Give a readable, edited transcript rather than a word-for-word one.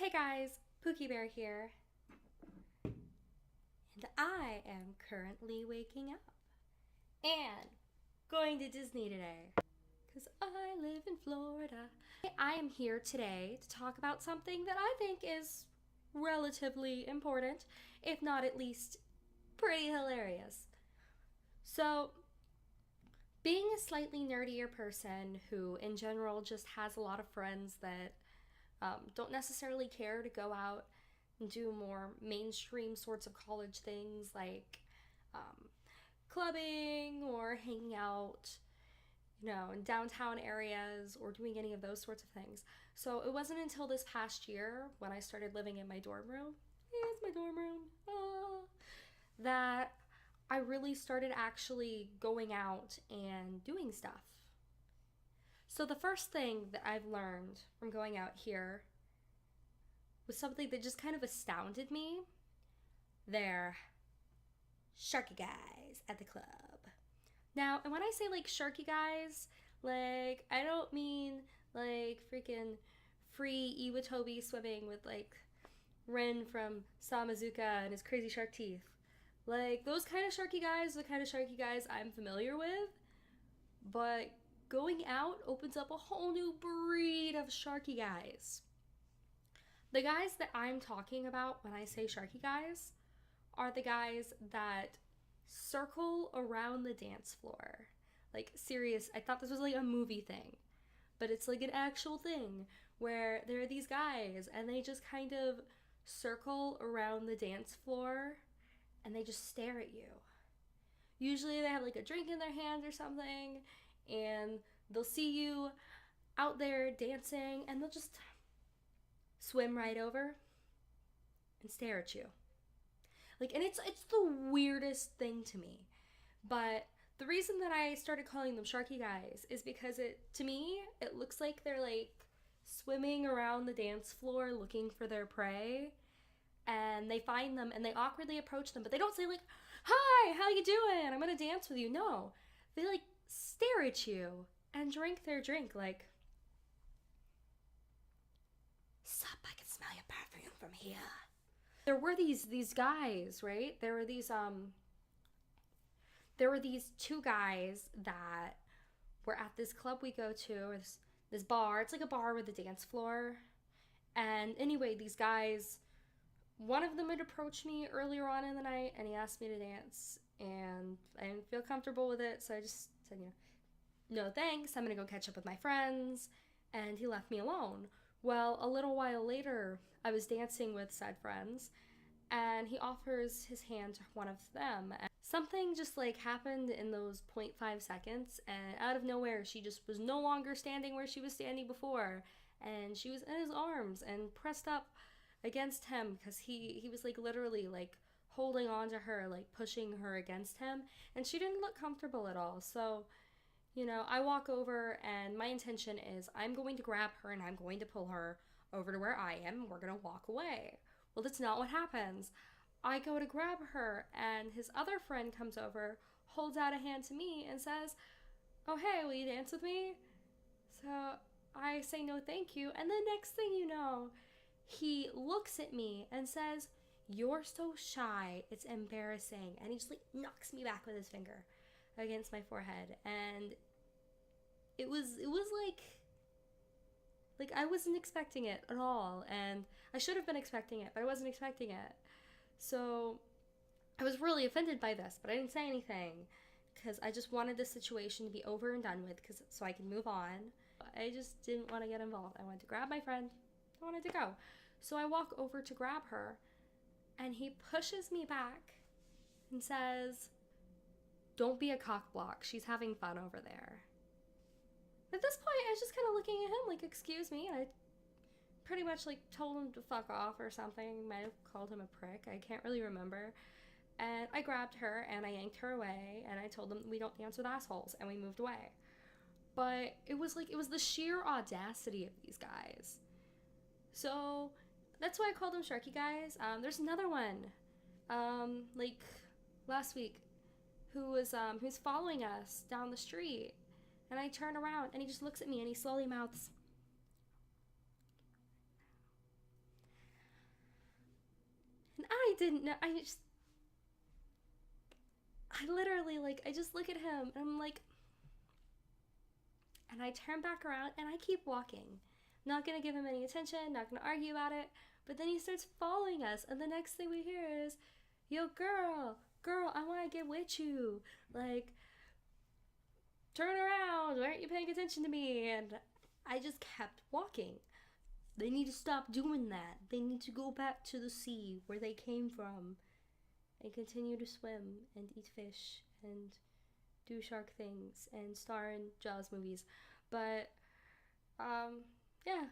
Hey guys, Pookie Bear here, and I am currently waking up and going to Disney today because I live in Florida. I am here today to talk about something that I think is relatively important, if not at least pretty hilarious. So, being a slightly nerdier person who, in general, just has a lot of friends that don't necessarily care to go out and do more mainstream sorts of college things like um, clubbing or hanging out, in downtown areas or doing any of those sorts of things. So it wasn't until this past year when I started living in my dorm room, it's my dorm room, that I really started actually going out and doing stuff. So the first thing that I've learned from going out here was something that just kind of astounded me. They're Sharky guys at the club. Now, and when I say like Sharky guys, like I don't mean like freaking free Iwatobi swimming with like Ren from Samazuka and his crazy shark teeth. Like those kind of Sharky guys, the kind of Sharky guys I'm familiar with. But going out opens up a whole new breed of Sharky guys. The guys that I'm talking about when I say Sharky guys are the guys that circle around the dance floor. Like, serious, I thought this was like a movie thing, but it's like an actual thing where there are these guys and they just kind of circle around the dance floor and they just stare at you. Usually they have like a drink in their hand or something and they'll see you out there dancing and they'll just swim right over and stare at you. Like, and it's the weirdest thing to me. But the reason that I started calling them Sharky guys is because to me it looks like they're like swimming around the dance floor looking for their prey, and they find them and they awkwardly approach them, but they don't say like, "Hi, how you doing? I'm gonna dance with you." No, they like stare at you and drink their drink like, "Sup, I can smell your perfume from here." There were these guys, right? There were these two guys that were at this club we go to, or this bar. It's like a bar with a dance floor. And anyway, these guys, one of them had approached me earlier on in the night and he asked me to dance. And I didn't feel comfortable with it, so I just said, no thanks, I'm gonna go catch up with my friends. And he left me alone. Well, a little while later, I was dancing with said friends, and he offers his hand to one of them. And something just like happened in those 0.5 seconds, and out of nowhere, she just was no longer standing where she was standing before, and she was in his arms and pressed up against him because he was like literally like holding on to her, like pushing her against him, and she didn't look comfortable at all. So I walk over and my intention is I'm going to grab her and I'm going to pull her over to where I am and we're going to walk away. Well, that's not what happens. I go to grab her and his other friend comes over, holds out a hand to me and says, "Oh, hey, will you dance with me?" So I say no thank you, and the next thing you know, he looks at me and says, "You're so shy, it's embarrassing." And he just like knocks me back with his finger against my forehead, and it was like I wasn't expecting it at all, and I should have been expecting it, but I wasn't expecting it. So I was really offended by this, but I didn't say anything because I just wanted this situation to be over and done with, so I can move on. I just didn't want to get involved. I wanted to grab my friend. I wanted to go. So I walk over to grab her, and he pushes me back and says, "Don't be a cockblock. She's having fun over there." At this point, I was just kind of looking at him like, "Excuse me," and I pretty much like told him to fuck off or something. Might have called him a prick. I can't really remember. And I grabbed her and I yanked her away and I told them we don't dance with assholes, and we moved away. But it was the sheer audacity of these guys. So that's why I called them Sharky guys. There's another one, like last week, who's following us down the street. And I turn around and he just looks at me and he slowly mouths, didn't know. I literally, like, I just look at him and I'm like, and I turn back around and I keep walking. I'm not gonna give him any attention, not gonna argue about it. But then he starts following us, and the next thing we hear is, yo, girl, I wanna get with you. Like, turn around, why aren't you paying attention to me? And I just kept walking. They need to stop doing that. They need to go back to the sea where they came from and continue to swim and eat fish and do shark things and star in Jaws movies. But, yeah,